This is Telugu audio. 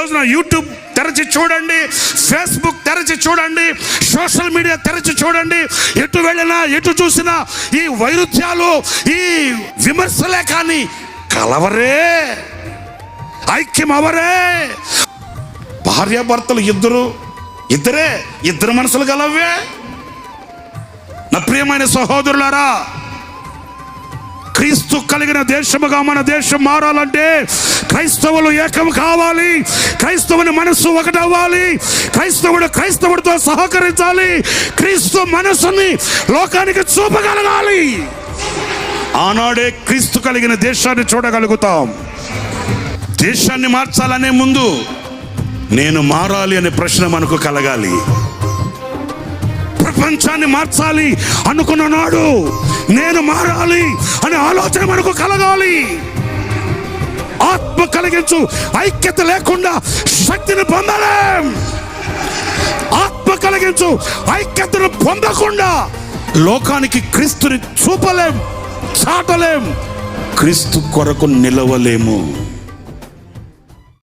రోజున యూట్యూబ్ తెరచి చూడండి, ఫేస్బుక్ తెరచి చూడండి, సోషల్ మీడియా తెరచి చూడండి, ఎటు వెళ్ళినా ఎటు చూసినా ఈ వైరుధ్యాలు, ఈ విమర్శలే కానీ కలవరే, ఐక్యం అవరే. భార్యాభర్తలు ఇద్దరు మనసులు గలవే. నా ప్రియమైన సహోదరులారా, క్రీస్తు కలిగిన దేశముగా మన దేశం మారాలంటే క్రైస్తవులు ఏకం కావాలి, క్రైస్తవుని మనస్సు ఒకటవ్వాలి, క్రైస్తవుడితో సహకరించాలి, క్రీస్తు మనస్సుని లోకానికి చూపగలగాలి. ఆనాడే క్రీస్తు కలిగిన దేశాన్ని చూడగలుగుతాం. దేశాన్ని మార్చాలనే ముందు నేను మారాలి అనే ప్రశ్న మనకు కలగాలి. ప్రపంచాన్ని మార్చాలి అనుకున్న నాడు నేను మారాలి అనే ఆలోచన మనకు కలగాలి. ఆత్మ కలిగించు ఐక్యత లేకుండా శక్తిని పొందలేం. ఆత్మ కలిగించు ఐక్యతను పొందకుండా లోకానికి క్రీస్తుని చూపలేం, చాటలేం, క్రీస్తు కొరకు నిలవలేము.